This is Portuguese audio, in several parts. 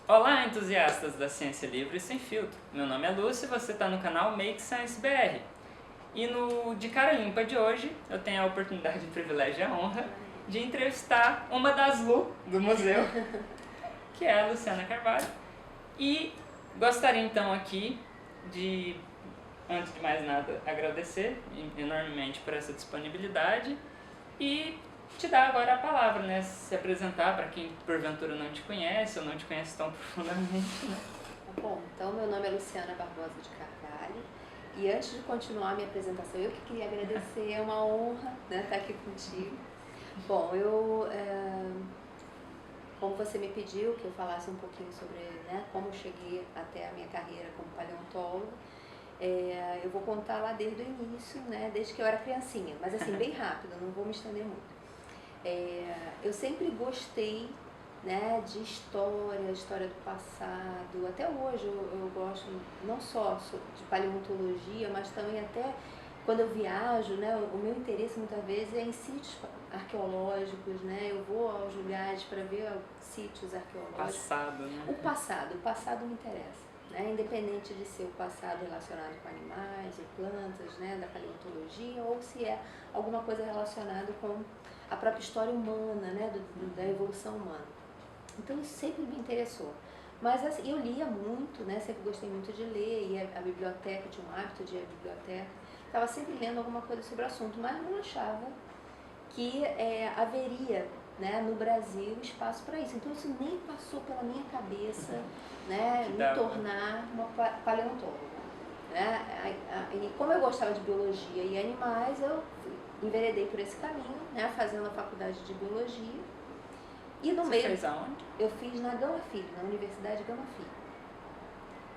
Olá, entusiastas da ciência livre e sem filtro. Meu nome é Lúcio e você está no canal Make Science BR. E no De Cara Limpa de hoje, eu tenho a oportunidade, o privilégio e a honra de entrevistar uma das Lu do museu, que é a Luciana Carvalho. E gostaria então aqui de, antes de mais nada, agradecer enormemente por essa disponibilidade e te dar agora a palavra, né? Se apresentar para quem porventura não te conhece ou não te conhece tão profundamente, né? Bom, então meu nome é Luciana Barbosa de Carvalho e antes de continuar a minha apresentação, eu que queria agradecer, é uma honra, né, estar aqui contigo. Bom, como você me pediu que eu falasse um pouquinho sobre, né, como eu cheguei até a minha carreira como paleontólogo, eu vou contar lá desde o início, né, desde que eu era criancinha, mas assim, bem rápido, não vou me estender muito. Eu sempre gostei, né, de história do passado. Até hoje eu gosto não só de paleontologia, mas também até quando eu viajo, né, o meu interesse muitas vezes é em sítios arqueológicos, né, eu vou aos lugares para ver sítios arqueológicos. Passado, né? O passado me interessa, né, independente de ser o passado relacionado com animais ou plantas, né, da paleontologia, ou se é alguma coisa relacionada com a própria história humana, né, da evolução humana. Então isso sempre me interessou. Mas assim, eu lia muito, né, sempre gostei muito de ler, ia à biblioteca, tinha um hábito de ir à biblioteca, estava sempre lendo alguma coisa sobre o assunto, mas não achava que haveria, né, no Brasil espaço para isso. Então isso nem passou pela minha cabeça, né, me tornar uma paleontóloga. Né? E como eu gostava de biologia e animais, eu enveredei por esse caminho, né, fazendo a faculdade de biologia. E no Você fez aonde? Eu fiz na Gama Filho, na Universidade Gama Filho.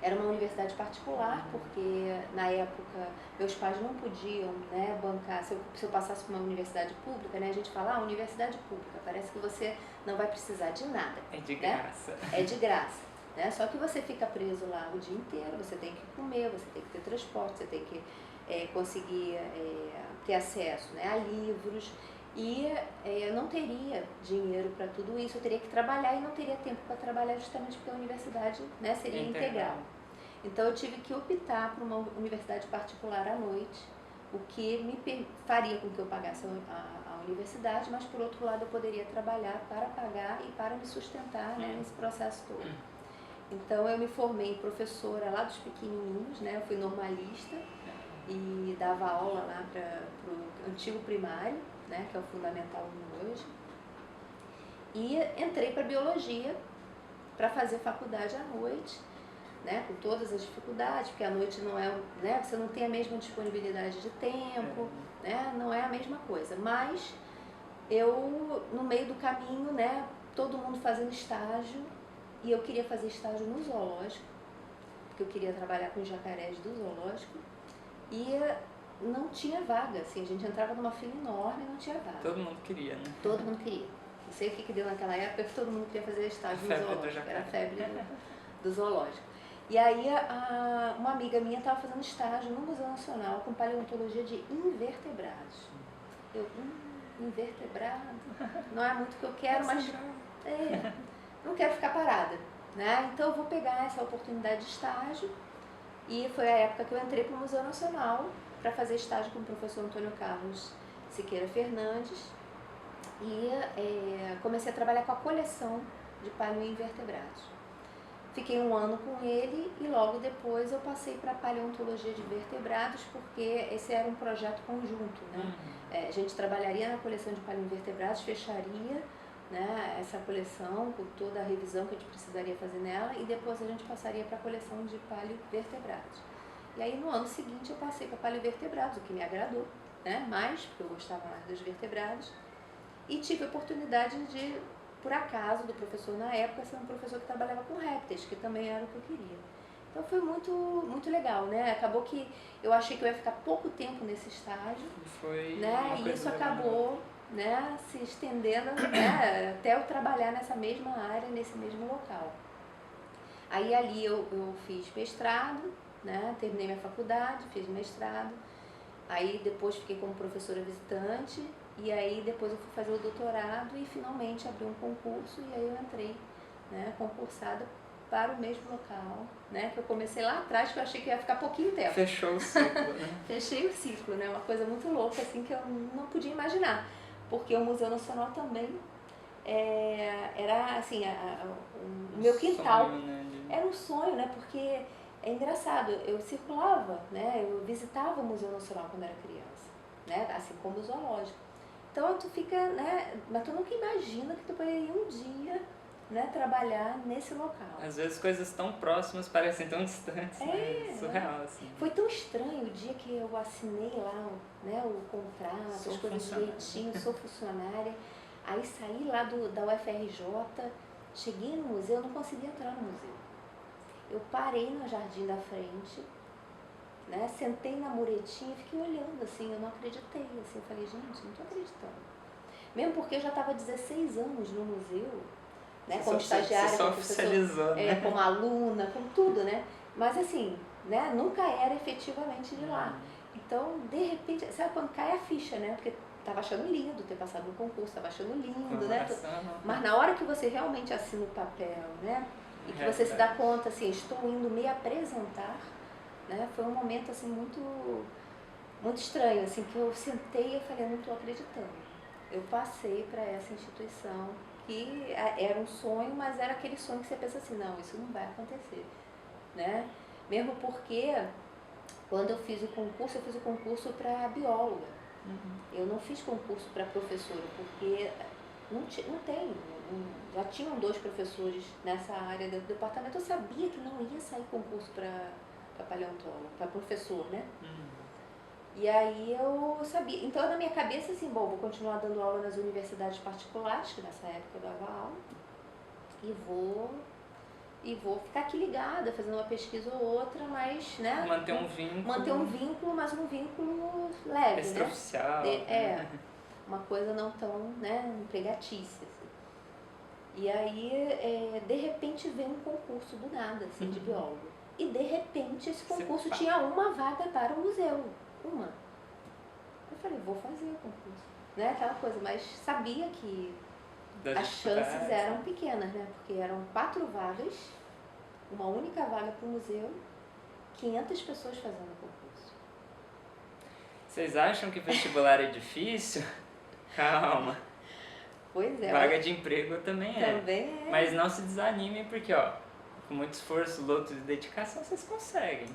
Era uma universidade particular, porque na época meus pais não podiam, né, bancar. Se eu passasse para uma universidade pública, né, a gente fala, universidade pública, parece que você não vai precisar de nada. É de né? graça. É de graça. Né? Só que você fica preso lá o dia inteiro, você tem que comer, você tem que ter transporte, você tem que conseguir ter acesso, né, a livros. E eu não teria dinheiro para tudo isso, eu teria que trabalhar e não teria tempo para trabalhar justamente porque a universidade, né, seria integral. Então eu tive que optar por uma universidade particular à noite, o que me faria com que eu pagasse a universidade, mas por outro lado eu poderia trabalhar para pagar e para me sustentar, né, nesse processo todo. Então eu me formei professora lá dos pequenininhos, né, eu fui normalista e dava aula lá para o antigo primário, né, que é o Fundamental 1 hoje, e entrei para biologia para fazer faculdade à noite, né, com todas as dificuldades, porque à noite não é, né, você não tem a mesma disponibilidade de tempo, né, não é a mesma coisa, mas eu, no meio do caminho, né, todo mundo fazendo estágio, e eu queria fazer estágio no zoológico, porque eu queria trabalhar com jacarés do zoológico, e não tinha vaga, assim, a gente entrava numa fila enorme e não tinha vaga. Todo mundo queria, né? Todo mundo queria. Não sei o que deu naquela época, que todo mundo queria fazer estágio no zoológico, era a febre do zoológico. E aí uma amiga minha estava fazendo estágio no Museu Nacional com paleontologia de invertebrados. Eu, invertebrado, não é muito o que eu quero, mas não quero ficar parada. Né? Então eu vou pegar essa oportunidade de estágio. E foi a época que eu entrei para o Museu Nacional para fazer estágio com o professor Antônio Carlos Siqueira Fernandes e comecei a trabalhar com a coleção de paleoinvertebrados. Fiquei um ano com ele e logo depois eu passei para a paleontologia de vertebrados, porque esse era um projeto conjunto. Né? A gente trabalharia na coleção de paleoinvertebrados, fecharia, né, essa coleção com toda a revisão que a gente precisaria fazer nela e depois a gente passaria para a coleção de paleovertebrados. E aí no ano seguinte eu passei para paleovertebrados, o que me agradou, né, mais, porque eu gostava mais dos vertebrados, e tive a oportunidade de, por acaso, do professor na época ser um professor que trabalhava com répteis, que também era o que eu queria. Então foi muito, muito legal, né? Acabou que eu achei que eu ia ficar pouco tempo nesse estágio, né? E isso acabou, né, se estendendo, né, até eu trabalhar nessa mesma área, nesse mesmo local. Aí ali eu fiz mestrado, né, terminei minha faculdade, fiz mestrado, aí depois fiquei como professora visitante, e aí depois eu fui fazer o doutorado e finalmente abri um concurso e aí eu entrei, né, concursada para o mesmo local, né? Que eu comecei lá atrás, que eu achei que ia ficar pouquinho tempo. Fechou o ciclo, né? Fechei o ciclo, né? Uma coisa muito louca, assim, que eu não podia imaginar. Porque o Museu Nacional também era, assim, o meu quintal. Sonho, né? Era um sonho, né? Porque é engraçado, eu circulava, né? Eu visitava o Museu Nacional quando era criança, né? Assim como o zoológico. Então tu fica, né? Mas tu nunca imagina que tu poderia um dia, né, trabalhar nesse local. Às vezes coisas tão próximas parecem tão distantes, né? Surreal, assim. Foi tão estranho o dia que eu assinei lá, né, o contrato, as coisas direitinho, sou funcionária. Aí saí lá da UFRJ, cheguei no museu, não consegui entrar no museu. Eu parei no jardim da frente, né, sentei na muretinha e fiquei olhando, assim, eu não acreditei, assim, eu falei, gente, não tô acreditando. Mesmo porque eu já estava 16 anos no museu, né, como estagiária, como professor, né? como aluna, como tudo, né? Mas assim, né, nunca era efetivamente de lá. Então, de repente, sabe quando cai a ficha, né? Porque estava achando lindo ter passado no concurso, estava achando lindo, né? Mas na hora que você realmente assina o papel, né? E que você se dá conta, assim, estou indo me apresentar, né? Foi um momento, assim, muito estranho, assim, que eu sentei e falei, eu não estou acreditando. Eu passei para essa instituição que era um sonho, mas era aquele sonho que você pensa assim, não, isso não vai acontecer, né? Mesmo porque quando eu fiz o concurso para bióloga. Eu não fiz concurso para professora, porque já tinham 2 professores nessa área do departamento. Eu sabia que não ia sair concurso para paleontólogo, para professor, né? E aí eu sabia, então na minha cabeça assim, bom, vou continuar dando aula nas universidades particulares, que nessa época eu dava aula, e vou ficar aqui ligada, fazendo uma pesquisa ou outra, mas, né? Manter um vínculo. Manter um vínculo, mas um vínculo leve, extraoficial. Né? Uma coisa não tão, né, empregatícia. Assim. E aí, de repente, vem um concurso do nada, assim, de biólogo. E de repente esse concurso tinha uma vaga para o museu. Uma. Eu falei, vou fazer o concurso. Né? Aquela coisa, mas sabia que as chances eram pequenas, né? Porque eram 4 vagas, uma única vaga para o museu, 500 pessoas fazendo o concurso. Vocês acham que vestibular é difícil? Calma. Pois é. Vaga de emprego também é. Também é. Mas não se desanimem porque, ó, com muito esforço, luta e dedicação, vocês conseguem.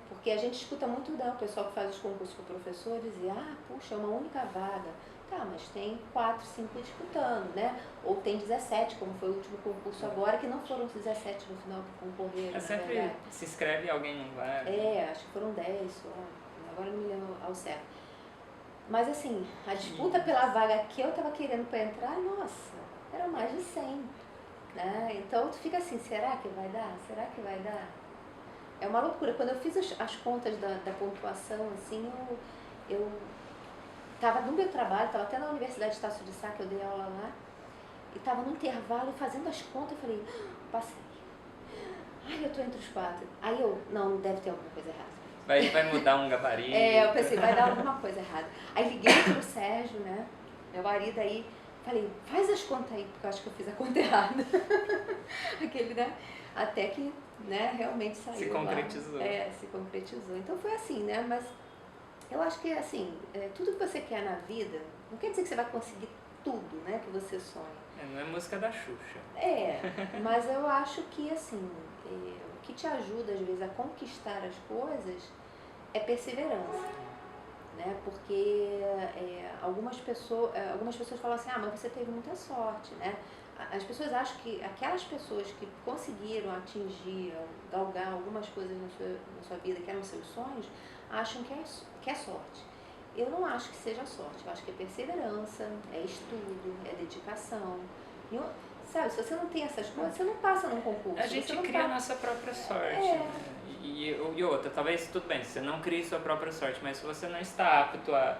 Porque a gente escuta muito o pessoal que faz os concursos com professores e, puxa, é uma única vaga. Tá, mas tem 4, 5 disputando, né? Ou tem 17, como foi o último concurso agora, que não foram 17 no final que concorreram. Sempre se inscreve e alguém não vai. Acho que foram 10 só. Agora não me lembro ao certo. Mas assim, a disputa pela vaga que eu tava querendo para entrar, nossa, eram mais de 100. Né? Então tu fica assim, será que vai dar? Será que vai dar? É uma loucura. Quando eu fiz as contas da pontuação, assim, eu estava no meu trabalho, estava até na Universidade de Estácio de Sá, que eu dei aula lá, e estava no intervalo fazendo as contas, eu falei, passei. Ai, eu tô entre os 4. Aí não deve ter alguma coisa errada. Vai mudar um gabarito. Eu pensei, vai dar alguma coisa errada. Aí liguei pro Sérgio, né, meu marido, aí falei, faz as contas aí, porque eu acho que eu fiz a conta errada. Aquele, né, até que, né, realmente saiu. Se concretizou. Lá. Se concretizou. Então foi assim, né, mas eu acho que, assim, tudo que você quer na vida, não quer dizer que você vai conseguir tudo, né, que você sonha. Não é música da Xuxa. Mas eu acho que, assim, o que te ajuda, às vezes, a conquistar as coisas é perseverança, né? Porque algumas pessoas falam assim, mas você teve muita sorte, né? As pessoas acham que aquelas pessoas que conseguiram atingir, galgar algumas coisas na sua vida que eram seus sonhos, acham que é sorte. Eu não acho que seja sorte, eu acho que é perseverança, é estudo, é dedicação. Sabe, se você não tem essas coisas, você não passa num concurso. A gente cria a nossa própria sorte. Né? E outra, talvez tudo bem, você não crie sua própria sorte, mas se você não está apto a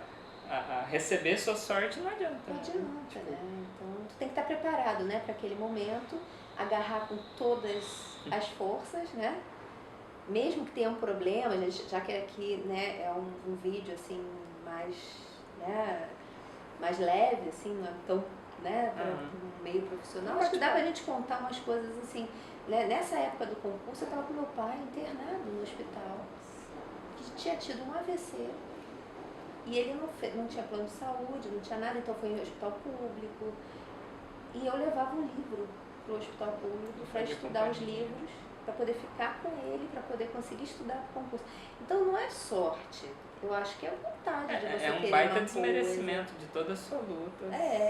receber sua sorte, não adianta. Não adianta, né? Então, tu tem que estar preparado, né, para aquele momento, agarrar com todas as forças, né? Mesmo que tenha um problema, já que aqui, né, é um vídeo assim mais leve, assim, não é tão, né, para um meio profissional. Acho que dá pra gente contar umas coisas assim nessa época do concurso, eu estava com meu pai internado no hospital, que tinha tido um AVC. E ele não tinha plano de saúde, não tinha nada, então foi em hospital público. E eu levava um livro para o hospital público para estudar os livros, para poder ficar com ele, para poder conseguir estudar para o concurso. Então não é sorte, eu acho que é vontade de você querer uma coisa. É um baita desmerecimento de toda a sua luta.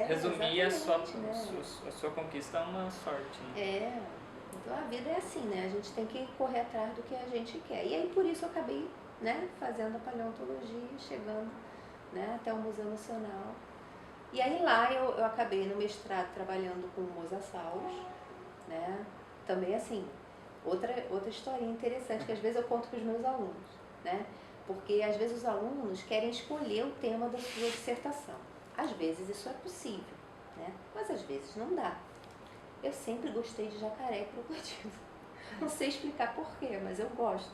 Resumir a sua conquista a uma sorte. Né? Então a vida é assim, né? A gente tem que correr atrás do que a gente quer. E aí por isso eu acabei, né, fazendo a paleontologia, chegando, né, até o Museu Nacional. E aí lá eu acabei no mestrado trabalhando com mosassauros, né? Também assim, outra historinha interessante que às vezes eu conto para os meus alunos, né? Porque às vezes os alunos querem escolher o tema da sua dissertação. Às vezes isso é possível, né? Mas às vezes não dá. Eu sempre gostei de jacaré e crocodilo. Não sei explicar porquê, mas eu gosto.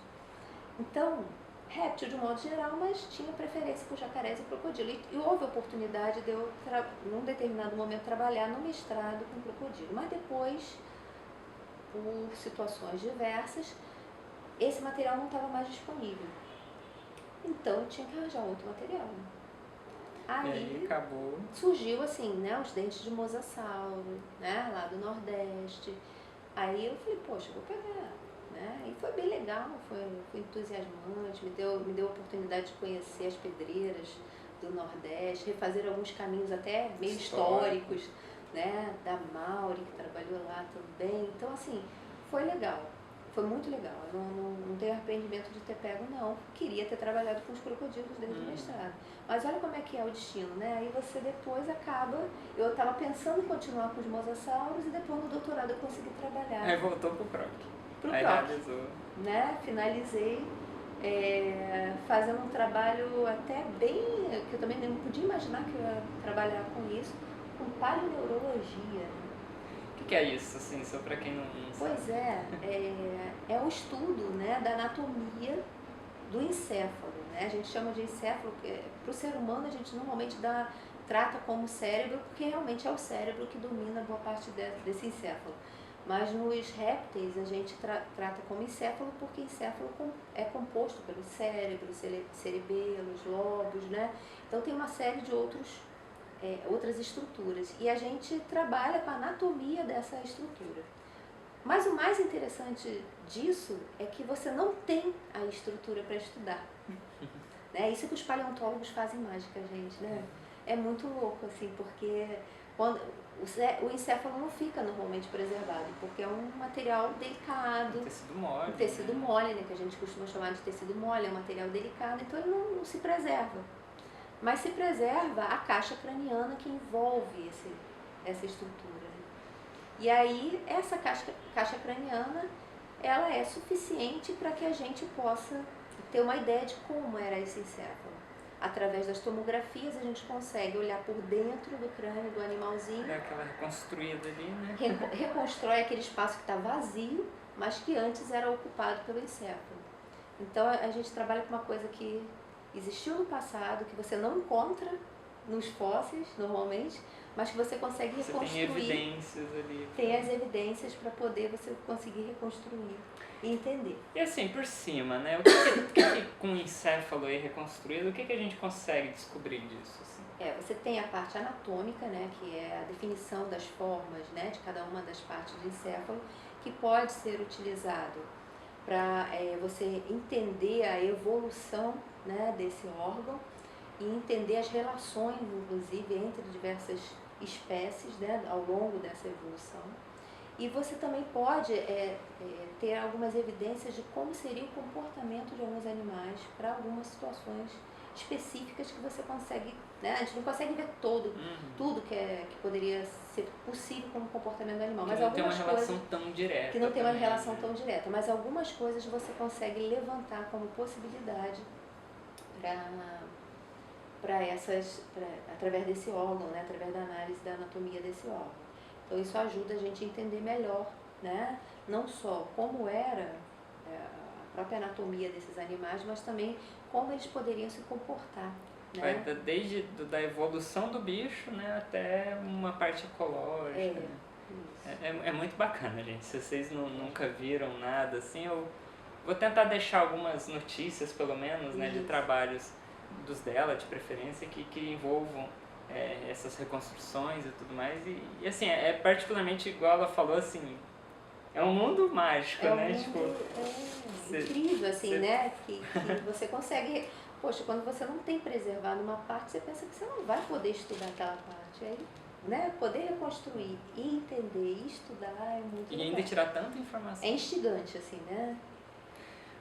Então, réptil de um modo geral, mas tinha preferência por jacarés e crocodilo. E houve a oportunidade de eu, num determinado momento, trabalhar no mestrado com crocodilo. Mas depois, por situações diversas, esse material não estava mais disponível. Então eu tinha que arranjar outro material. Aí acabou. Surgiu assim, né, os dentes de mosassauro, né, lá do Nordeste. Aí eu falei, poxa, vou pegar. Né? E foi bem legal, foi entusiasmante, me deu a oportunidade de conhecer as pedreiras do Nordeste, refazer alguns caminhos até meio históricos, né? Da Mauri, que trabalhou lá também. Então, assim, foi legal, foi muito legal. Eu não tenho arrependimento de ter pego, não. Queria ter trabalhado com os crocodilos desde o mestrado. Mas olha como é que é o destino, né? Aí você depois acaba... Eu estava pensando em continuar com os mosassauros e depois no doutorado eu consegui trabalhar. Aí voltou pro Croc. Aí realizou. Né? Finalizei fazendo um trabalho até bem, que eu também não podia imaginar que eu ia trabalhar com isso, com paleoneurologia. O que é isso, assim, só para quem não sabe? Pois é um estudo, né, da anatomia do encéfalo. Né? A gente chama de encéfalo, para o ser humano a gente normalmente trata como cérebro, porque realmente é o cérebro que domina boa parte desse encéfalo. Mas nos répteis a gente trata como encéfalo porque encéfalo é composto pelo cérebro, cerebelos, lobos, né? Então tem uma série de outras estruturas e a gente trabalha com a anatomia dessa estrutura. Mas o mais interessante disso é que você não tem a estrutura para estudar. Né? Isso que os paleontólogos fazem mágica, gente, né? É muito louco, assim, porque o encéfalo não fica normalmente preservado, porque é um material delicado. Um tecido mole, né, que a gente costuma chamar de tecido mole, é um material delicado, então ele não se preserva. Mas se preserva a caixa craniana que envolve essa estrutura. Né? E aí, essa caixa craniana, ela é suficiente para que a gente possa ter uma ideia de como era esse encéfalo. Através das tomografias a gente consegue olhar por dentro do crânio do animalzinho. É aquela reconstruída ali, né? Reconstrói aquele espaço que está vazio, mas que antes era ocupado pelo encéfalo. Então a gente trabalha com uma coisa que existiu no passado, que você não encontra nos fósseis normalmente, mas que você consegue reconstruir. Você tem evidências ali. Tem as evidências para poder você conseguir reconstruir e entender. E assim, por cima, né? O que com o encéfalo aí reconstruído, o que a gente consegue descobrir disso? Assim? Você tem a parte anatômica, né? Que é a definição das formas, né? De cada uma das partes do encéfalo, que pode ser utilizado para você entender a evolução, né, desse órgão e entender as relações, inclusive, entre diversas espécies, né, ao longo dessa evolução. E você também pode ter algumas evidências de como seria o comportamento de alguns animais para algumas situações específicas que você consegue, né? A gente não consegue ver tudo que poderia ser possível como comportamento do animal. Mas não tem uma relação tão direta. Que não tem uma relação tão direta, mas algumas coisas você consegue levantar como possibilidade através desse órgão, né? Através da análise da anatomia desse órgão. Então isso ajuda a gente a entender melhor, né? Não só como era a própria anatomia desses animais, mas também como eles poderiam se comportar. Né? Vai desde da evolução do bicho, né, até uma parte ecológica. É muito bacana, gente. Se vocês nunca viram nada assim, eu vou tentar deixar algumas notícias, pelo menos, né, de trabalhos dos dela, de preferência, que envolvam essas reconstruções e tudo mais. E assim, particularmente igual ela falou, assim, é um mundo mágico, né? Incrível, assim, né? Que você consegue... Poxa, quando você não tem preservado uma parte, você pensa que você não vai poder estudar aquela parte. Aí, né? Poder reconstruir e entender e estudar é muito legal. E ainda tirar tanta informação. É instigante, assim, né?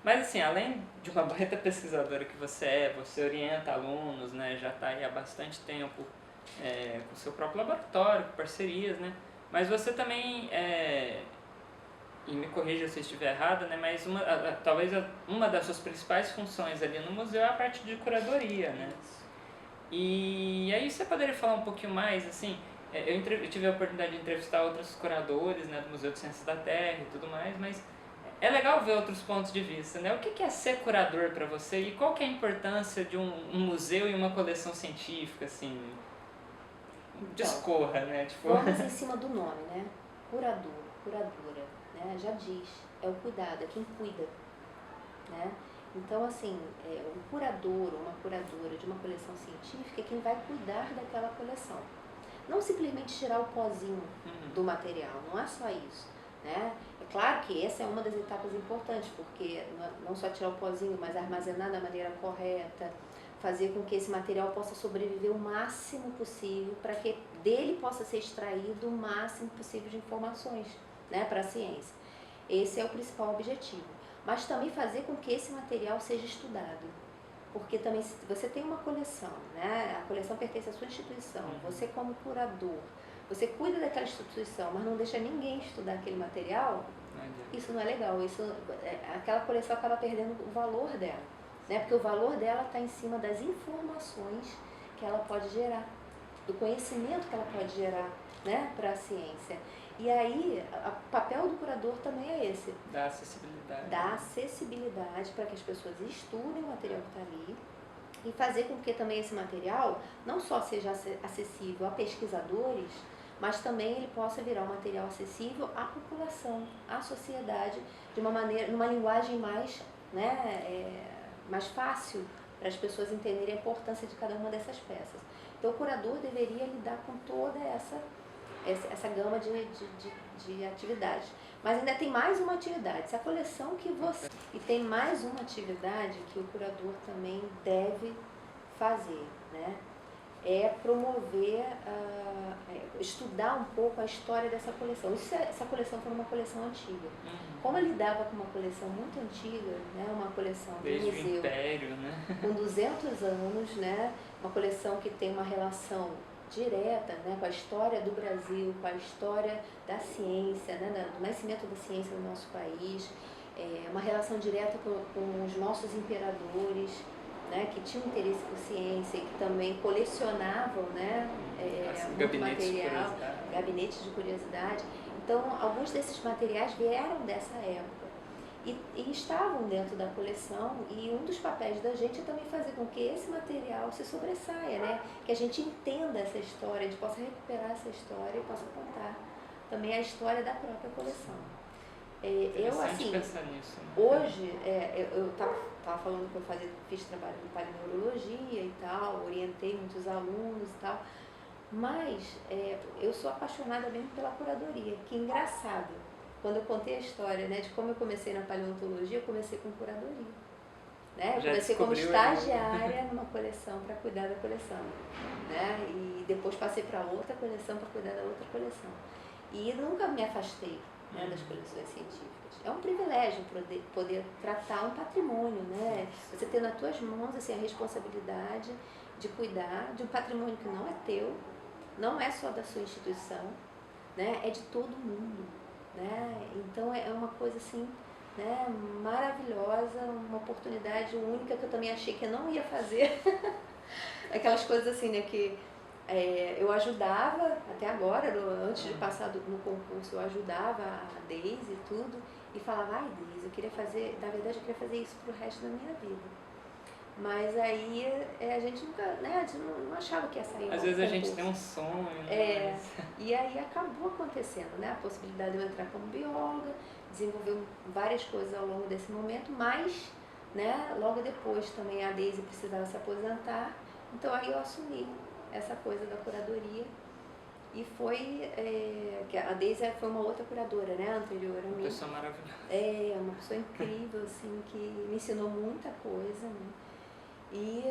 Mas assim, além de uma baita pesquisadora que você orienta alunos, né? Já está aí há bastante tempo com o seu próprio laboratório, com parcerias, né? Mas você também... e me corrija se eu estiver errada, né? Mas talvez uma das suas principais funções ali no museu é a parte de curadoria, né? E aí você poderia falar um pouquinho mais, assim, eu tive a oportunidade de entrevistar outros curadores, né, do Museu de Ciências da Terra e tudo mais, mas é legal ver outros pontos de vista, né? O que é ser curador para você e qual que é a importância de um museu e uma coleção científica, assim? Discorra, né? Tipo... Vamos em cima do nome, né? Curador, curadora. Já diz, é o cuidado, é quem cuida, né? Então, assim, um curador ou uma curadora de uma coleção científica é quem vai cuidar daquela coleção. Não simplesmente tirar o pozinho do material, não é só isso, né? É claro que essa é uma das etapas importantes, porque não só tirar o pozinho, mas armazenar da maneira correta, fazer com que esse material possa sobreviver o máximo possível, para que dele possa ser extraído o máximo possível de informações, né, para a ciência. Esse é o principal objetivo. Mas também fazer com que esse material seja estudado. Porque também se você tem uma coleção, né, a coleção pertence à sua instituição, você como curador, você cuida daquela instituição, mas não deixa ninguém estudar aquele material, isso não é legal. Aquela coleção acaba perdendo o valor dela, né, porque o valor dela está em cima das informações que ela pode gerar, do conhecimento que ela pode gerar, né, para a ciência. E aí, o papel do curador também é esse. Da acessibilidade. Dar acessibilidade para que as pessoas estudem o material que está ali e fazer com que também esse material não só seja acessível a pesquisadores, mas também ele possa virar um material acessível à população, à sociedade, de uma maneira, numa linguagem mais, né, mais fácil para as pessoas entenderem a importância de cada uma dessas peças. Então, o curador deveria lidar com toda essa gama de atividades. Mas ainda tem mais uma atividade. Se a coleção que você... E tem mais uma atividade que o curador também deve fazer, né? É promover, estudar um pouco a história dessa coleção. Isso se essa coleção for uma coleção antiga. Como eu lidava com uma coleção muito antiga, né? Uma coleção de desde museu, o Império, né? Com 200 anos, né? Uma coleção que tem uma relação direta, né, com a história do Brasil, com a história da ciência, né, do nascimento da ciência no nosso país, uma relação direta com os nossos imperadores, né, que tinham interesse por ciência e que também colecionavam, né, muito material, gabinetes de curiosidade. Então, alguns desses materiais vieram dessa época. E estavam dentro da coleção, e um dos papéis da gente é também fazer com que esse material se sobressaia, né? Que a gente entenda essa história, a gente possa recuperar essa história e possa contar também a história da própria coleção. Eu, assim, pensar nisso, né? Hoje, eu estava falando que eu fiz trabalho com paleontologia e tal, orientei muitos alunos e tal, mas eu sou apaixonada mesmo pela curadoria, que engraçado. Quando eu contei a história, né, de como eu comecei na paleontologia, eu comecei com curadoria. Né? Eu comecei como estagiária numa coleção para cuidar da coleção. Né? E depois passei para outra coleção para cuidar da outra coleção. E nunca me afastei, né, das coleções científicas. É um privilégio poder tratar um patrimônio, né? Você ter nas tuas mãos assim, a responsabilidade de cuidar de um patrimônio que não é teu, não é só da sua instituição, né? É de todo mundo. Né? Então é uma coisa assim, né, maravilhosa, uma oportunidade única que eu também achei que eu não ia fazer. Aquelas coisas assim, né, que eu ajudava, até agora, antes de passar no concurso, eu ajudava a Deise e tudo, e falava, ai Deise, eu queria fazer, na verdade eu queria fazer isso pro resto da minha vida. Mas aí a gente nunca, né, a gente não achava que ia sair. Às vezes a gente tem um sonho, né? E aí acabou acontecendo, né? A possibilidade de eu entrar como bióloga, desenvolver várias coisas ao longo desse momento, mas, né, logo depois também a Deise precisava se aposentar, então aí eu assumi essa coisa da curadoria. E foi, que a Deise foi uma outra curadora, né, anterior a mim. Uma pessoa maravilhosa. Uma pessoa incrível, assim, que me ensinou muita coisa, né? E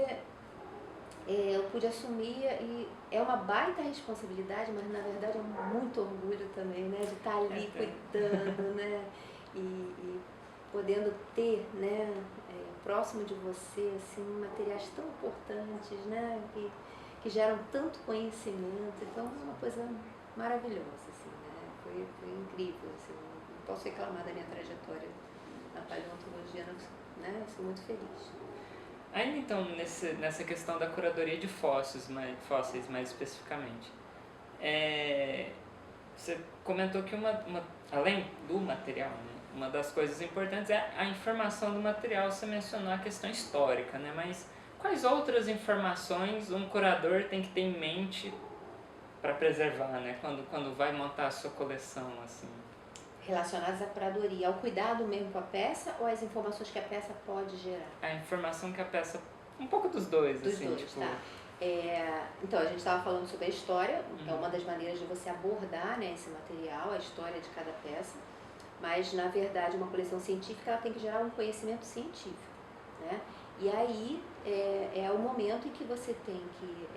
eu pude assumir, e é uma baita responsabilidade, mas na verdade é muito orgulho também, né, de estar ali cuidando, né, e podendo ter, né, próximo de você, assim, materiais tão importantes, né, que geram tanto conhecimento. Então é uma coisa maravilhosa, assim, né, foi incrível, assim, não posso reclamar da minha trajetória na paleontologia, né, eu sou muito feliz. Ainda então, nessa questão da curadoria de fósseis mais especificamente, você comentou que além do material, né, uma das coisas importantes é a informação do material. Você mencionou a questão histórica, né, mas quais outras informações um curador tem que ter em mente para preservar, né, quando vai montar a sua coleção, assim? Relacionadas à curadoria, ao cuidado mesmo com a peça, ou as informações que a peça pode gerar? A informação que a peça... Um pouco dos dois, dos assim, dois, tipo... tá. Então, a gente estava falando sobre a história, é uma das maneiras de você abordar, né, esse material, a história de cada peça, mas, na verdade, uma coleção científica ela tem que gerar um conhecimento científico, né? E aí é o momento em que você tem que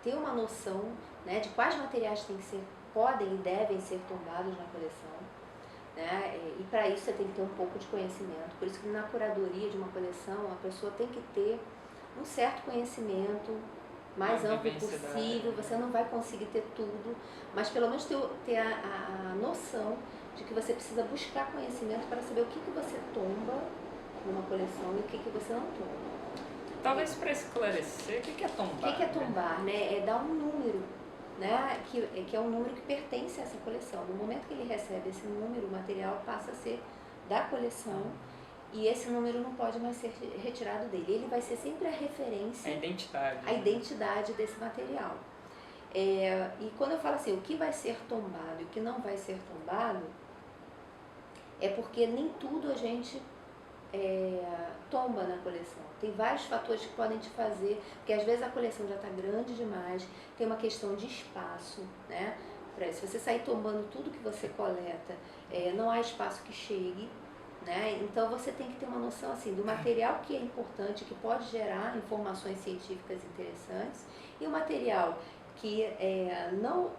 ter uma noção, né, de quais materiais podem e devem ser tombados na coleção, né? E para isso você tem que ter um pouco de conhecimento. Por isso que na curadoria de uma coleção a pessoa tem que ter um certo conhecimento mais amplo possível. Você não vai conseguir ter tudo, mas pelo menos ter a noção de que você precisa buscar conhecimento para saber o que você tomba numa coleção e o que você não tomba. Talvez para esclarecer, o que é tombar? O que é tombar, né? É dar um número, né? Que é um número que pertence a essa coleção. No momento que ele recebe esse número, o material passa a ser da coleção e esse número não pode mais ser retirado dele. Ele vai ser sempre a referência, a identidade desse material. E quando eu falo assim, o que vai ser tombado e o que não vai ser tombado, é porque nem tudo a gente tomba na coleção. Tem vários fatores que podem te fazer, porque às vezes a coleção já está grande demais, tem uma questão de espaço, né? Se você sair tombando tudo que você coleta, não há espaço que chegue, né? Então você tem que ter uma noção assim, do material que é importante, que pode gerar informações científicas interessantes, e o material que não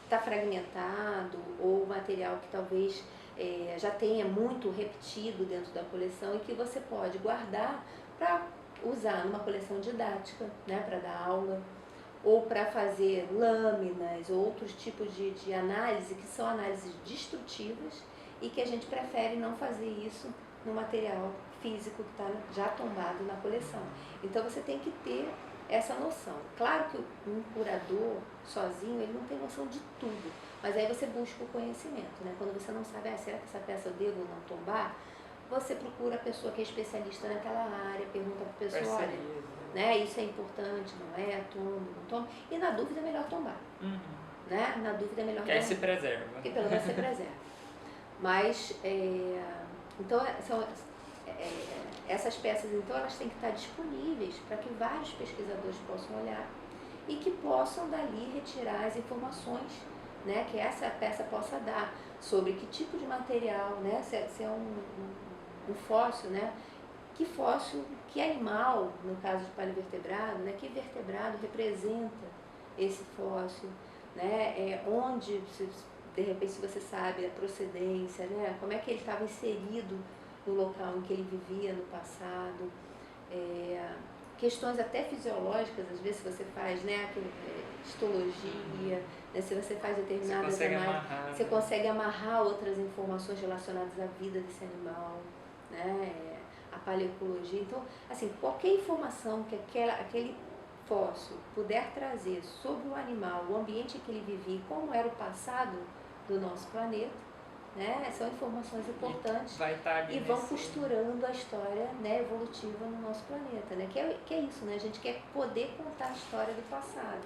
está fragmentado, ou material que talvez já tenha muito repetido dentro da coleção e que você pode guardar para usar numa coleção didática, né, para dar aula, ou para fazer lâminas ou outros tipos de análise que são análises destrutivas e que a gente prefere não fazer isso no material físico que está já tombado na coleção. Então você tem que ter essa noção. Claro que um curador sozinho, ele não tem noção de tudo, mas aí você busca o conhecimento, né? Quando você não sabe, será que essa peça eu devo ou não tombar? Você procura a pessoa que é especialista naquela área, pergunta para a pessoa, olha, né, isso é importante, não é? Tombo, não tombo? E na dúvida é melhor tombar. Né? Na dúvida é melhor tombar. Que aí se preserva. Porque pelo menos se preserva. Mas, então, essas peças, então, elas têm que estar disponíveis para que vários pesquisadores possam olhar e que possam dali retirar as informações, né, que essa peça possa dar sobre que tipo de material, né, se é um fóssil, né, que fóssil, que animal, no caso de paleovertebrado, né, que vertebrado representa esse fóssil, né, onde, de repente, se você sabe a procedência, né, como é que ele estava inserido no local em que ele vivia no passado, questões até fisiológicas, às vezes se você faz, né, histologia, né, se você faz determinadas análises, você consegue amarrar outras informações relacionadas à vida desse animal, né, a paleoecologia. Então, assim, qualquer informação que aquele fóssil puder trazer sobre o animal, o ambiente em que ele vivia e como era o passado do nosso planeta, né? São informações importantes vai estar ali e vão costurando a história, né, evolutiva no nosso planeta, né? Que é isso, né? A gente quer poder contar a história do passado,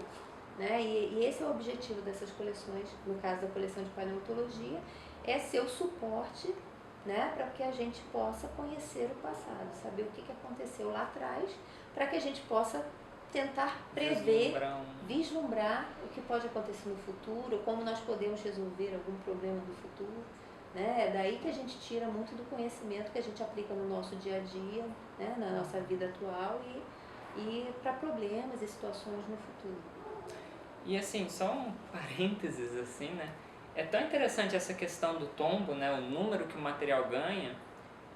né? E esse é o objetivo dessas coleções, no caso da coleção de paleontologia, é ser o suporte, né, para que a gente possa conhecer o passado, saber o que aconteceu lá atrás, para que a gente possa tentar prever, vislumbrar o que pode acontecer no futuro, como nós podemos resolver algum problema do futuro, né? É daí que a gente tira muito do conhecimento que a gente aplica no nosso dia a dia, né, na nossa vida atual e para problemas e situações no futuro. E assim, só um parênteses assim, né? É tão interessante essa questão do tombo, né? O número que o material ganha,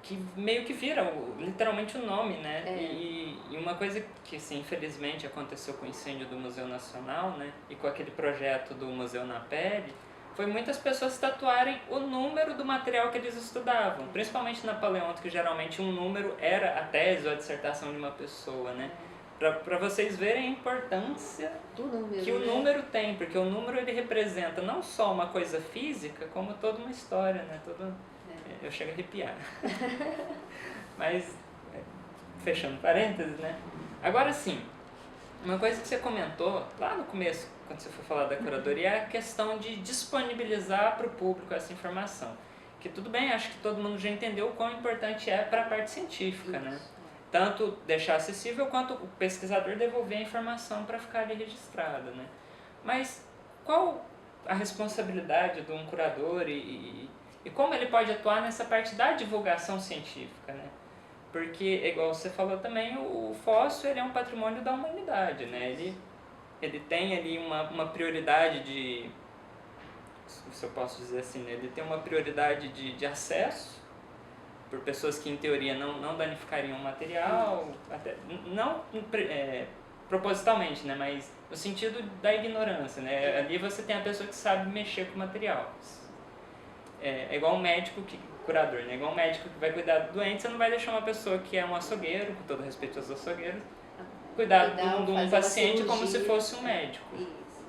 que meio que vira literalmente o nome, né? E uma coisa que, assim, infelizmente aconteceu com o incêndio do Museu Nacional, né? E com aquele projeto do Museu na Pele, foi muitas pessoas tatuarem o número do material que eles estudavam. Principalmente na paleonto, que geralmente um número era a tese ou a dissertação de uma pessoa, né? Para vocês verem a importância que o número tem, porque o número ele representa não só uma coisa física, como toda uma história, né? Eu chego a arrepiar. Mas, fechando parênteses, né? Agora sim, uma coisa que você comentou lá no começo, quando você foi falar da curadoria, é a questão de disponibilizar para o público essa informação. Que tudo bem, acho que todo mundo já entendeu o quão importante é para a parte científica, né? Tanto deixar acessível quanto o pesquisador devolver a informação para ficar ali registrada, né? Mas qual a responsabilidade de um curador e como ele pode atuar nessa parte da divulgação científica, né? Porque, igual você falou também, o fóssil ele é um patrimônio da humanidade, né? Ele tem ali uma prioridade de, se eu posso dizer assim, né? Ele tem uma prioridade de acesso por pessoas que, em teoria, não danificariam o material, até, não propositalmente, né? Mas no sentido da ignorância, né? Ali você tem a pessoa que sabe mexer com o material. É igual um médico, curador, né? Igual um médico que vai cuidar do doente, você não vai deixar uma pessoa que é um açougueiro, com todo respeito aos açougueiros, cuidar de um paciente como se fosse um médico. Isso.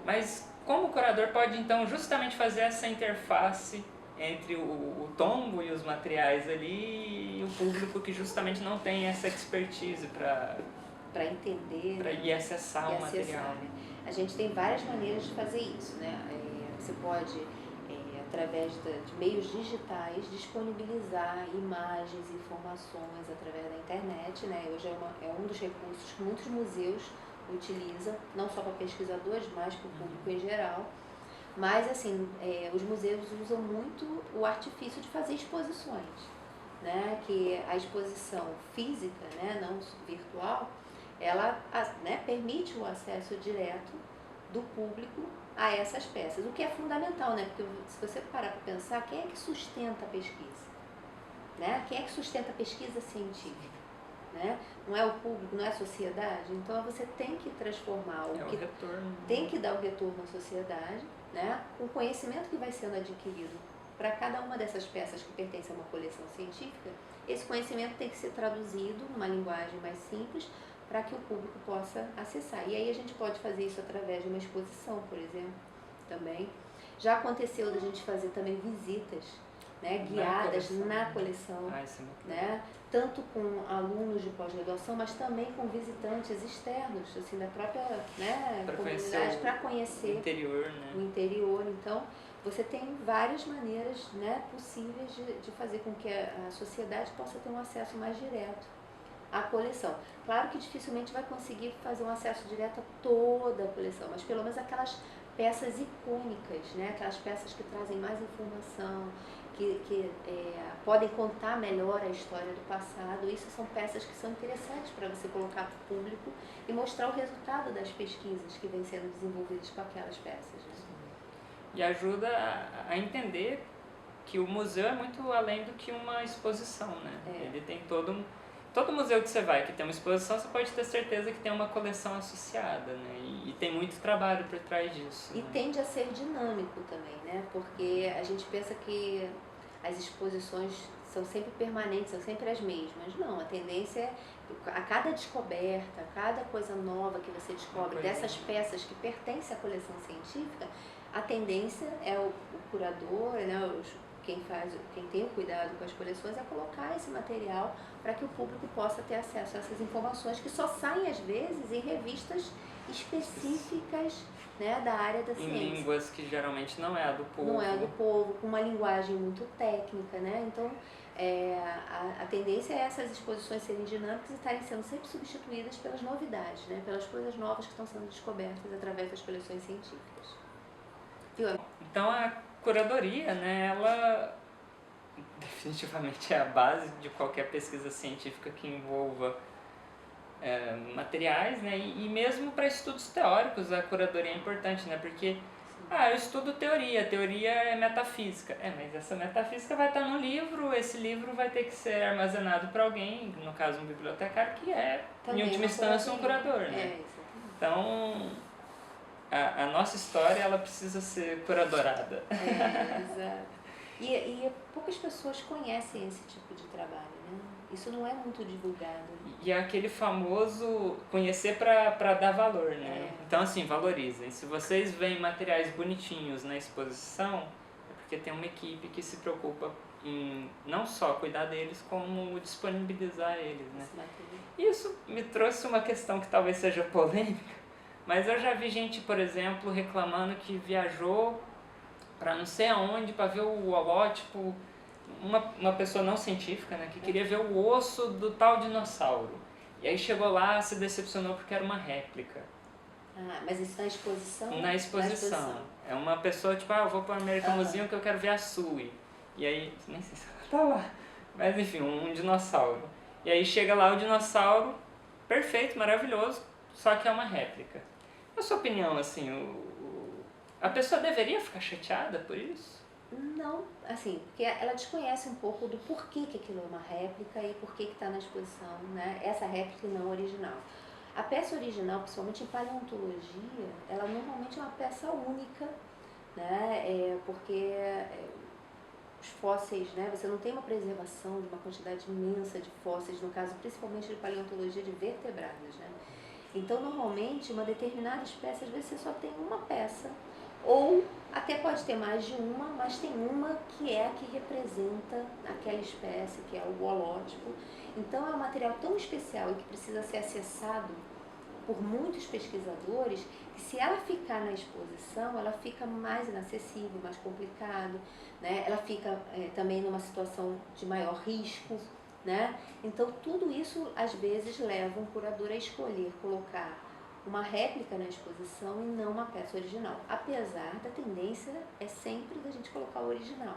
Mas como o curador pode, então, justamente fazer essa interface entre o tombo e os materiais ali e o público que justamente não tem essa expertise para entender e acessar o material. Né? A gente tem várias maneiras de fazer isso, né? Você pode, através de meios digitais, disponibilizar imagens e informações através da internet, né? Hoje é um dos recursos que muitos museus utilizam, não só para pesquisadores, mas para o público em geral. Mas, assim, os museus usam muito o artifício de fazer exposições, né? Que a exposição física, né, não virtual, ela, né, permite o acesso direto do público a essas peças, o que é fundamental, né? Porque se você parar para pensar, quem é que sustenta a pesquisa? Né? Quem é que sustenta a pesquisa científica? Né? Não é o público, não é a sociedade? Então você tem que transformar o retorno. Tem que dar o retorno à sociedade, né? O conhecimento que vai sendo adquirido para cada uma dessas peças que pertencem a uma coleção científica, esse conhecimento tem que ser traduzido numa linguagem mais simples para que o público possa acessar. E aí a gente pode fazer isso através de uma exposição, por exemplo, também. Já aconteceu da gente fazer também visitas, né, guiadas na coleção, né, tanto com alunos de pós-graduação, mas também com visitantes externos, assim, da própria, né, comunidade, para conhecer o interior. Então, você tem várias maneiras, né, possíveis de fazer com que a sociedade possa ter um acesso mais direto à coleção. Claro que dificilmente vai conseguir fazer um acesso direto a toda a coleção, mas pelo menos aquelas peças icônicas, né, aquelas peças que trazem mais informação, que podem contar melhor a história do passado. Isso são peças que são interessantes para você colocar para o público e mostrar o resultado das pesquisas que vêm sendo desenvolvidas com aquelas peças. Né? E ajuda a entender que o museu é muito além do que uma exposição, né? Ele tem todo museu que você vai que tem uma exposição, você pode ter certeza que tem uma coleção associada, né? E tem muito trabalho por trás disso. E tende a ser dinâmico também, né? Porque a gente pensa que as exposições são sempre permanentes, são sempre as mesmas. Não, a tendência é, a cada descoberta, a cada coisa nova que você descobre dessas peças que pertencem à coleção científica, A tendência é o curador, né, quem tem o cuidado com as coleções, é colocar esse material para que o público possa ter acesso a essas informações que só saem às vezes em revistas específicas, né, da área da ciência. Em línguas que geralmente não é a do povo. Não é a do povo, com uma linguagem muito técnica, né? Então, a tendência é essas exposições serem dinâmicas e estarem sendo sempre substituídas pelas novidades, né? Pelas coisas novas que estão sendo descobertas através das coleções científicas. Então, a curadoria, né, ela definitivamente é a base de qualquer pesquisa científica que envolva materiais, né, e mesmo para estudos teóricos a curadoria é importante, né, porque eu estudo teoria é metafísica, mas essa metafísica vai estar no livro, esse livro vai ter que ser armazenado para alguém, no caso um bibliotecário, que é, também, em última instância, um curador, né? Então, a nossa história, ela precisa ser curadorada. Exato. E poucas pessoas conhecem esse tipo de trabalho, né? Isso não é muito divulgado. E é aquele famoso conhecer para dar valor, né? Então, assim, valorizem. Se vocês veem materiais bonitinhos na exposição, é porque tem uma equipe que se preocupa em não só cuidar deles, como disponibilizar eles, né? Isso me trouxe uma questão que talvez seja polêmica, mas eu já vi gente, por exemplo, reclamando que viajou para não sei aonde para ver o holótipo, uma pessoa não científica, né, que queria ver o osso do tal dinossauro. E aí chegou lá, se decepcionou porque era uma réplica. Mas isso na exposição? Na exposição. É uma pessoa, tipo, eu vou para o American Museum que eu quero ver a Sui. E aí, nem sei se ela tá lá, mas enfim, um dinossauro. E aí chega lá o dinossauro, perfeito, maravilhoso, só que é uma réplica. A sua opinião, assim, a pessoa deveria ficar chateada por isso? Não, assim, porque ela desconhece um pouco do porquê que aquilo é uma réplica e porquê que está na exposição, né? Essa réplica e não original. A peça original, principalmente em paleontologia, ela normalmente é uma peça única, né? Porque os fósseis, né? Você não tem uma preservação de uma quantidade imensa de fósseis, no caso principalmente de paleontologia de vertebrados, né? Então, normalmente, uma determinada espécie, às vezes você só tem uma peça, ou até pode ter mais de uma, mas tem uma que é a que representa aquela espécie, que é o holótipo. Então, é um material tão especial e que precisa ser acessado por muitos pesquisadores, que se ela ficar na exposição, ela fica mais inacessível, mais complicado, né? Ela fica também numa situação de maior risco, né? Então, tudo isso, às vezes, leva um curador a escolher colocar uma réplica na exposição e não uma peça original. Apesar da tendência é sempre da gente colocar o original,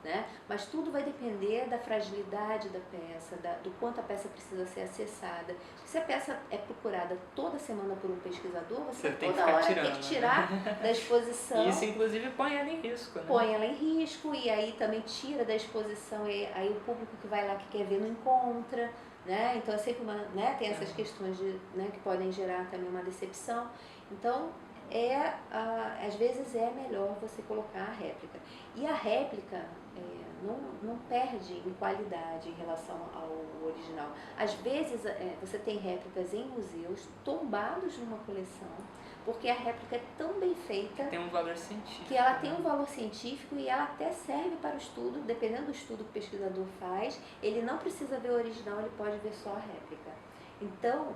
né? Mas tudo vai depender da fragilidade da peça, do quanto a peça precisa ser acessada. Se a peça é procurada toda semana por um pesquisador, você tem toda hora tem que tirar da exposição. Isso, inclusive, põe ela em risco, né? Põe ela em risco e aí também tira da exposição, e aí o público que vai lá que quer ver não encontra, né? Então é sempre né? Tem essas questões né, que podem gerar também uma decepção. Então, às vezes é melhor você colocar a réplica. E a réplica não perde em qualidade em relação ao original. Às vezes você tem réplicas em museus tombados numa coleção, porque a réplica é tão bem feita, tem um valor científico, que ela tem um valor científico e ela até serve para o estudo, dependendo do estudo que o pesquisador faz, ele não precisa ver o original, ele pode ver só a réplica. Então,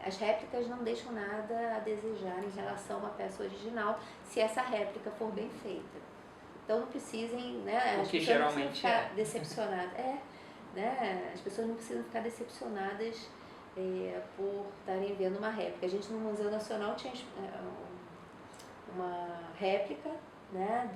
as réplicas não deixam nada a desejar em relação a uma peça original, se essa réplica for bem feita. Então não precisem, né? O que geralmente ficar decepcionadas. Né? As pessoas não precisam ficar decepcionadas por estarem vendo uma réplica. A gente no Museu Nacional tinha uma réplica, né,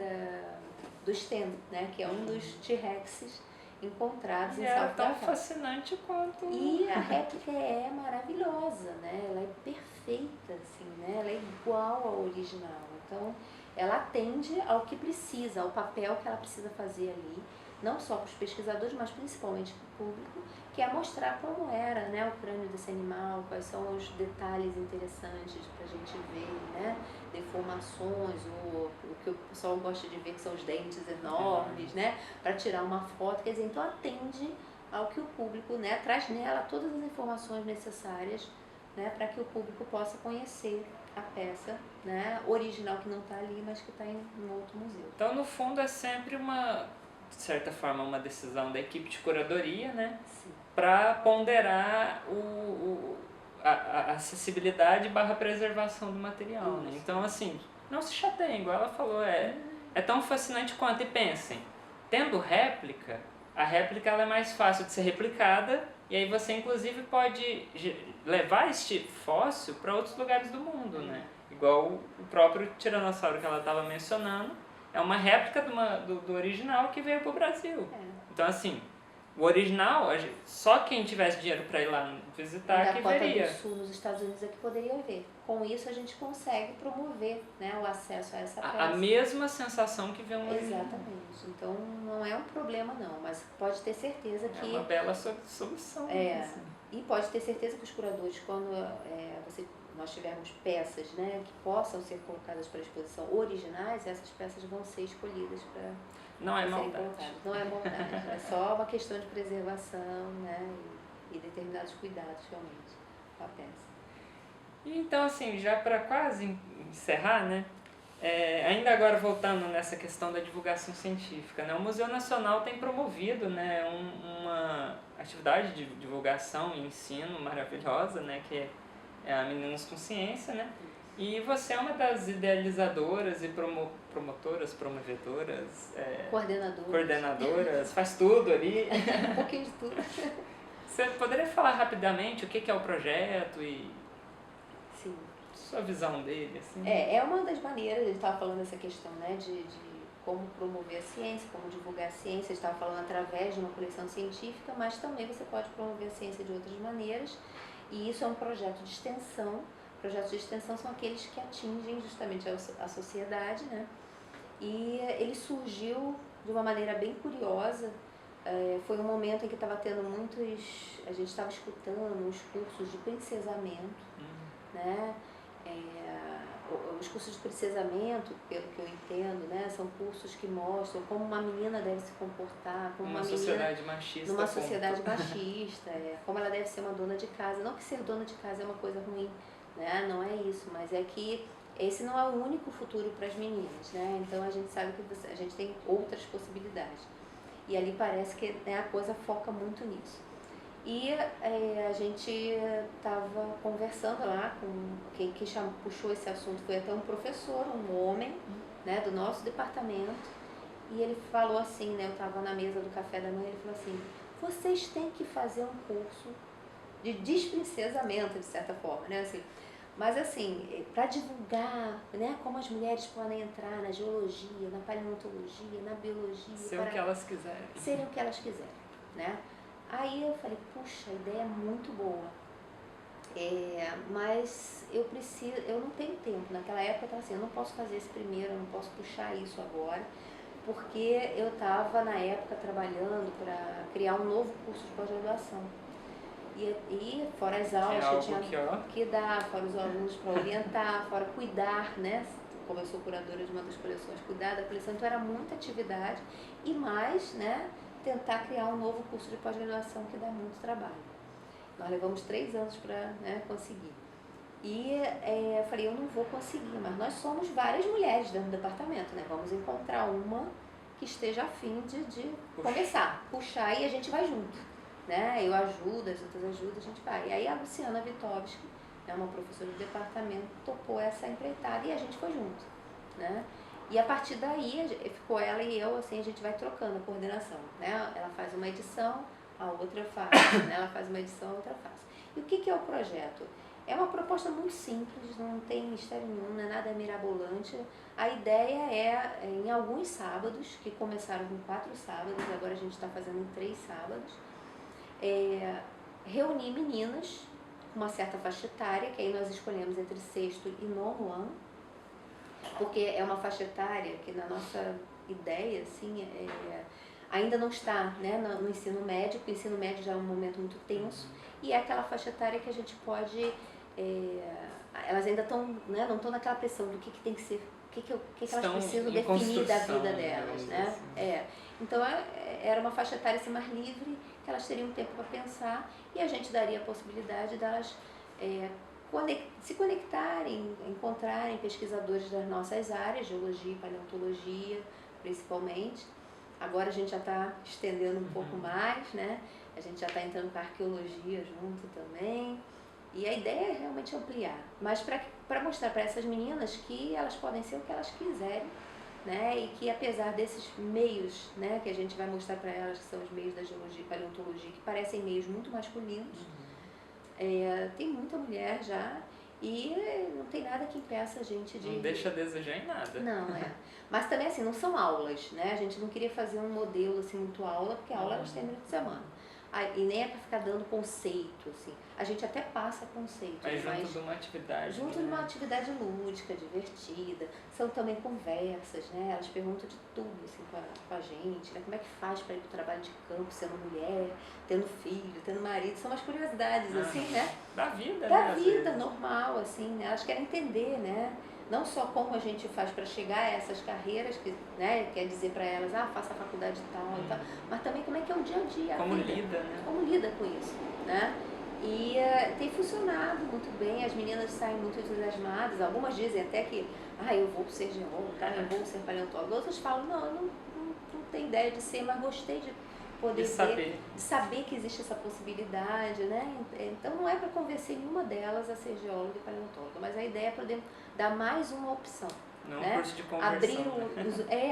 do Sten, né, que é um dos T-Rexes encontrados em South tão Dakota. fascinante quanto... E a réplica é maravilhosa, né? Ela é perfeita, assim, né? Ela é igual ao original. Então, ela atende ao que precisa, ao papel que ela precisa fazer ali, não só para os pesquisadores, mas principalmente para o público, que é mostrar como era, né, o crânio desse animal, quais são os detalhes interessantes para a gente ver, né? Deformações, o que o pessoal gosta de ver, que são os dentes enormes, né? Para tirar uma foto, quer dizer, então atende ao que o público, né, traz nela todas as informações necessárias, né, para que o público possa conhecer a peça, né, original que não está ali, mas que está em um outro museu. Então, no fundo, é sempre de certa forma, uma decisão da equipe de curadoria, né, para ponderar a acessibilidade / preservação do material. Né? Então, assim, não se chateiem, igual ela falou, é tão fascinante quanto. E pensem, tendo réplica, a réplica ela é mais fácil de ser replicada, e aí você inclusive pode levar este fóssil para outros lugares do mundo, né? Igual o próprio tiranossauro que ela estava mencionando, é uma réplica do original que veio para o Brasil. Então, assim, o original, só quem tivesse dinheiro para ir lá visitar que veria. Da Dakota do Sul, nos Estados Unidos, é que poderia ver. Com isso, a gente consegue promover, né, o acesso a essa peça. A mesma sensação que vê um original. Exatamente. Então, não é um problema, não. Mas pode ter certeza que... É uma bela solução. Assim. E pode ter certeza que os curadores, quando nós tivermos peças, né, que possam ser colocadas para exposição originais, essas peças vão ser escolhidas para... Não é maldade. Não é maldade, é só uma questão de preservação, né, e determinados cuidados realmente com a peça. E então, assim, já para quase encerrar, né, ainda agora voltando nessa questão da divulgação científica, né, o Museu Nacional tem promovido, né, uma atividade de divulgação e ensino maravilhosa, né, que é a Meninas com Ciência, né? E você é uma das idealizadoras e promotoras, promovedoras, coordenadoras, faz tudo ali. Um pouquinho de tudo. Você poderia falar rapidamente o que é o projeto e Sim. Sua visão dele? Assim? É uma das maneiras, ele estava falando essa questão, né, de como promover a ciência, como divulgar a ciência, ele estava falando através de uma coleção científica, mas também você pode promover a ciência de outras maneiras, e isso é um projeto de extensão. Projetos de extensão são aqueles que atingem justamente a sociedade, né? E ele surgiu de uma maneira bem curiosa. Foi um momento em que estava tendo a gente estava escutando os cursos de princesamento, né? Os cursos de princesamento, pelo que eu entendo, né, são cursos que mostram como uma menina deve se comportar, como uma sociedade machista. Numa sociedade machista, como ela deve ser uma dona de casa. Não que ser dona de casa é uma coisa ruim, né? Não é isso, mas é que esse não é o único futuro para as meninas, né? Então a gente sabe que a gente tem outras possibilidades. E ali parece que, né, a coisa foca muito nisso. E a gente estava conversando lá com quem puxou esse assunto, foi até um professor, um homem, né, do nosso departamento, e ele falou assim, né, eu estava na mesa do café da manhã, ele falou assim, vocês têm que fazer um curso de desprincesamento, de certa forma, né, assim, mas assim, para divulgar, né, como as mulheres podem entrar na geologia, na paleontologia, na biologia. Ser o que elas quiserem. Serem o que elas quiserem, né? Aí eu falei, puxa, a ideia é muito boa, mas eu não tenho tempo. Naquela época eu estava assim, eu não posso fazer esse primeiro, eu não posso puxar isso agora, porque eu estava na época trabalhando para criar um novo curso de pós-graduação. E fora as aulas que eu tinha que dar, fora os alunos para orientar, fora cuidar, né? Como eu sou curadora de uma das coleções, cuidar da coleção, então era muita atividade e mais, né? Tentar criar um novo curso de pós-graduação que dá muito trabalho. Nós levamos 3 anos para, né, conseguir. E eu falei, eu não vou conseguir, mas nós somos várias mulheres dentro do departamento, né? Vamos encontrar uma que esteja a fim de começar, puxar e a gente vai junto, né? Eu ajudo, as outras ajudam, a gente vai. E aí a Luciana Vitovski, uma professora do departamento, topou essa empreitada e a gente foi junto, né? E a partir daí, ficou ela e eu, assim, a gente vai trocando a coordenação, né? Ela faz uma edição, a outra faz, né? Ela faz uma edição, a outra faz. E o que é o projeto? É uma proposta muito simples, não tem mistério nenhum, não é nada mirabolante. A ideia é, em alguns sábados, que começaram com 4 sábados, agora a gente está fazendo em 3 sábados, reunir meninas com uma certa faixa etária, que aí nós escolhemos entre 6º e 9º ano, porque é uma faixa etária que na nossa ideia, assim, ainda não está, né, no ensino médio, porque o ensino médio já é um momento muito tenso, e é aquela faixa etária que a gente pode, elas ainda estão, né, não estão naquela pressão do que tem que ser, o que elas precisam definir da vida delas, né? Assim. Então era uma faixa etária assim, mais livre, que elas teriam tempo para pensar, e a gente daria a possibilidade delas se conectarem, encontrarem pesquisadores das nossas áreas, geologia e paleontologia, principalmente. Agora a gente já está estendendo um pouco mais, né? A gente já está entrando com a arqueologia junto também. E a ideia é realmente ampliar, mas para mostrar para essas meninas que elas podem ser o que elas quiserem, né? E que apesar desses meios, né, que a gente vai mostrar para elas, que são os meios da geologia e paleontologia, que parecem meios muito masculinos, tem muita mulher já e não tem nada que impeça a gente de... Não deixa a desejar em nada. Não, Mas também assim, não são aulas, né? A gente não queria fazer um modelo assim muito aula, porque a aula era os términos de semana. E nem é para ficar dando conceito, assim. A gente até passa conceito. Mas junto de uma atividade. Junto de uma atividade lúdica, divertida. São também conversas, né? Elas perguntam de tudo, assim, com a gente, né? Como é que faz para ir para o trabalho de campo, sendo mulher, tendo filho, tendo marido. São umas curiosidades, assim, né? Da vida, da né? vida normal, assim, né? Elas querem entender, né? Não só como a gente faz para chegar a essas carreiras, que, né, quer dizer para elas, faça a faculdade tal e tal, mas também como é que é o dia a dia. Como lida, né? Como lida com isso, né? E tem funcionado muito bem, as meninas saem muito entusiasmadas, algumas dizem até que, eu vou ser geóloga, eu vou ser paleontóloga, outras falam, não tenho ideia de ser, mas gostei de poder saber que existe essa possibilidade, né? Então não é para convencer nenhuma delas a ser geóloga e paleontóloga, mas a ideia é poder dar mais uma opção. Não né? Um curso de conversão. Abrir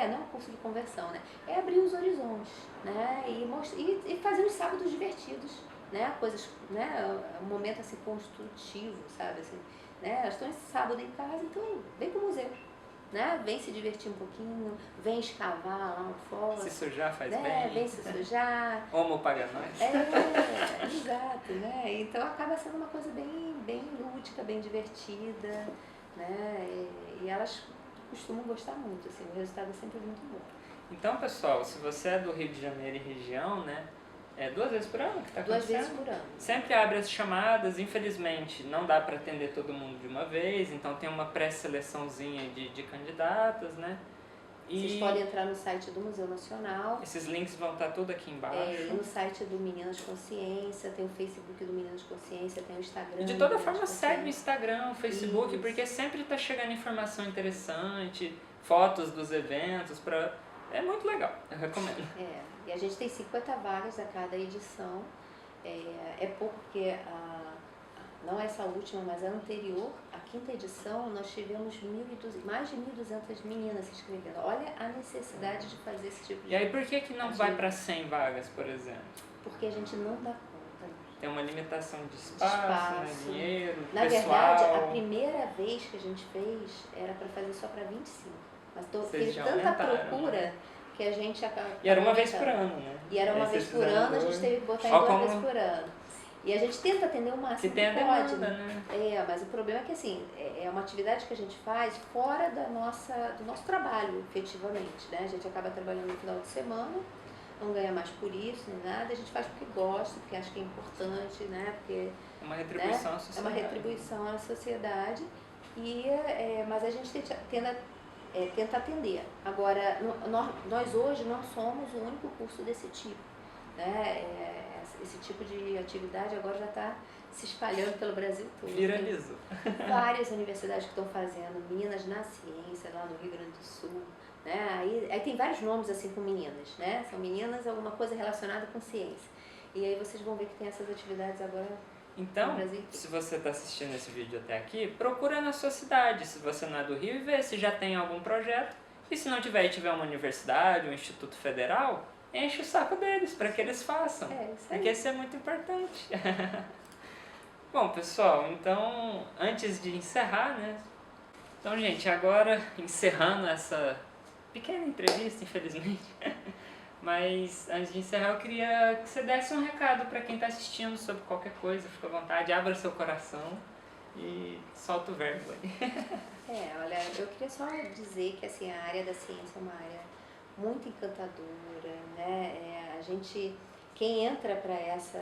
não um curso de conversão, né? É abrir os horizontes, né? E fazer os sábados divertidos, né? Coisas, né? Um momento assim construtivo, sabe? Assim, né? Elas estão esse sábado em casa, então vem pro museu. Né? Vem se divertir um pouquinho, vem escavar lá um fóssil. Se sujar faz né? bem. Vem se sujar. Homo paga nós. Exato, né? Então acaba sendo uma coisa bem lúdica, bem divertida, né? E elas costumam gostar muito, assim, o resultado é sempre muito bom. Então, pessoal, se você é do Rio de Janeiro e região, né? É 2 vezes por ano que está acontecendo? 2 vezes por ano. Sempre abre as chamadas, infelizmente não dá para atender todo mundo de uma vez, então tem uma pré-seleçãozinha de candidatas, né? Vocês podem entrar no site do Museu Nacional. Esses links vão estar tudo aqui embaixo. No site do Meninas Consciência, tem o Facebook do Meninas Consciência, tem o Instagram. E de toda forma segue o Instagram, o Facebook, porque sempre está chegando informação interessante, fotos dos eventos, é muito legal, eu recomendo. E a gente tem 50 vagas a cada edição, é pouco porque não essa última, mas a anterior, a 5ª edição, nós tivemos mais de 1.200 meninas se inscrevendo. Olha a necessidade de fazer esse tipo de... E aí por que não vai para 100 vagas, por exemplo? Porque a gente não dá conta. Tem uma limitação de espaço. Né? Dinheiro, Na pessoal. verdade, a primeira vez que a gente fez era para fazer só para 25. Mas teve tanta procura... Né? Que a gente acaba... E era uma vez por ano, né? E era uma vez por ano, a gente teve que botar em 2 vezes por ano. E a gente tenta atender o máximo que pode. Demanda, né? Mas o problema é que assim, é uma atividade que a gente faz fora do nosso trabalho, efetivamente, né? A gente acaba trabalhando no final de semana, não ganha mais por isso, nem nada, a gente faz porque gosta, porque acha que é importante, né? Porque, é uma retribuição à sociedade. É uma retribuição à sociedade, mas a gente tenta atender. Agora, nós hoje não somos o único curso desse tipo, né? Esse tipo de atividade agora já está se espalhando pelo Brasil todo. Viralizou. Várias universidades que estão fazendo, Meninas na Ciência, lá no Rio Grande do Sul, né? Aí tem vários nomes assim com meninas, né? São meninas, alguma coisa relacionada com ciência. E aí vocês vão ver que tem essas atividades agora. Então, se você está assistindo esse vídeo até aqui, procura na sua cidade, se você não é do Rio, e vê se já tem algum projeto. E se não tiver, e tiver uma universidade, um instituto federal, enche o saco deles para que eles façam. Isso aí. Porque isso é muito importante. Bom, pessoal, então, antes de encerrar, né? Então, gente, agora, encerrando essa pequena entrevista, infelizmente, mas antes de encerrar, eu queria que você desse um recado para quem está assistindo sobre qualquer coisa. Fica à vontade, abra seu coração e solta o verbo aí. Olha, eu queria só dizer que assim, a área da ciência é uma área muito encantadora, né? Quem entra para essa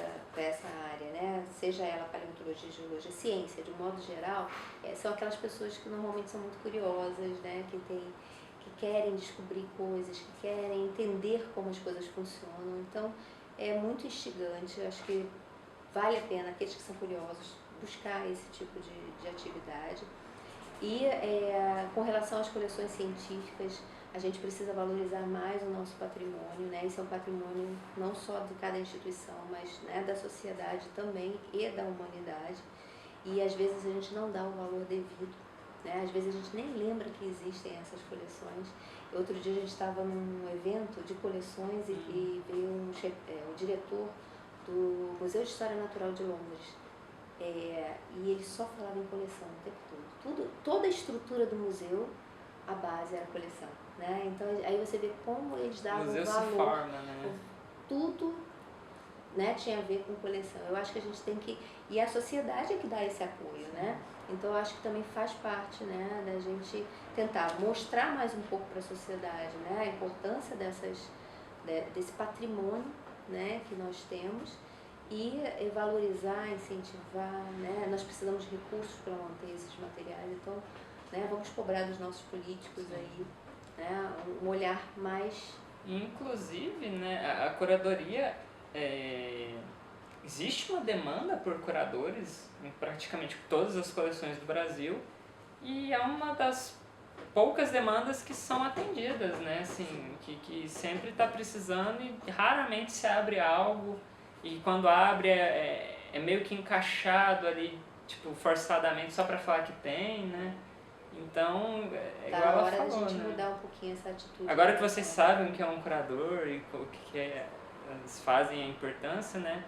área, né? Seja ela paleontologia, geologia, ciência, de um modo geral, são aquelas pessoas que normalmente são muito curiosas, né? Que querem descobrir coisas, que querem entender como as coisas funcionam. Então, é muito instigante. Eu acho que vale a pena, aqueles que são curiosos, buscar esse tipo de atividade. E com relação às coleções científicas, a gente precisa valorizar mais o nosso patrimônio, né? Isso é um patrimônio não só de cada instituição, mas, né, da sociedade também e da humanidade. E às vezes a gente não dá o valor devido, né? Às vezes a gente nem lembra que existem essas coleções. Outro dia a gente estava num evento de coleções e veio o diretor do Museu de História Natural de Londres. E ele só falava em coleção o tempo todo. Toda a estrutura do museu, a base era a coleção, né? Então aí você vê como eles davam valor. O museu se forma, né? Tudo, né, tinha a ver com coleção. Eu acho que a gente tem que... E a sociedade é que dá esse apoio, né? Então eu acho que também faz parte, né, da gente tentar mostrar mais um pouco para a sociedade, né, a importância desse patrimônio, né, que nós temos. E valorizar, incentivar, né? Nós precisamos de recursos para manter esses materiais, então, né, vamos cobrar dos nossos políticos aí, né, um olhar mais... Inclusive, né, a curadoria, existe uma demanda por curadores em praticamente todas as coleções do Brasil e é uma das poucas demandas que são atendidas, né, assim, que sempre está precisando e raramente se abre algo. E quando abre é meio que encaixado ali, tipo, forçadamente só para falar que tem, né? Então, igual ela falou, tá na hora da gente né? mudar um pouquinho essa atitude. Agora que vocês sabem o que é um curador e o que eles fazem, a importância, né?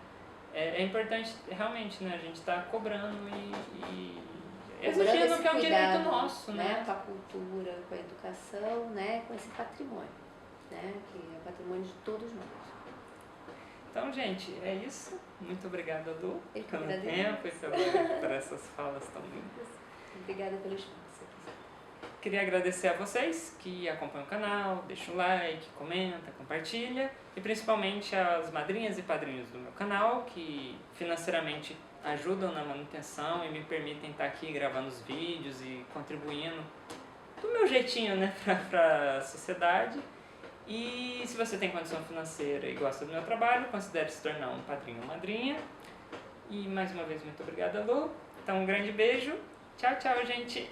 É importante realmente, né? A gente tá cobrando e exigindo que é um direito nosso, né? Com a cultura, com a educação, né? Com esse patrimônio, né? Que é o patrimônio de todos nós. Então, gente, é isso. Muito obrigada, Lu, pelo tempo e por essas falas tão lindas. Obrigada pelo espaço. Queria agradecer a vocês que acompanham o canal, deixam o like, comenta, compartilha e principalmente às madrinhas e padrinhos do meu canal que financeiramente ajudam na manutenção e me permitem estar aqui gravando os vídeos e contribuindo do meu jeitinho, né, para a sociedade. E se você tem condição financeira e gosta do meu trabalho, considere se tornar um padrinho ou madrinha. E mais uma vez, muito obrigada, Lu. Então, um grande beijo. Tchau, tchau, gente.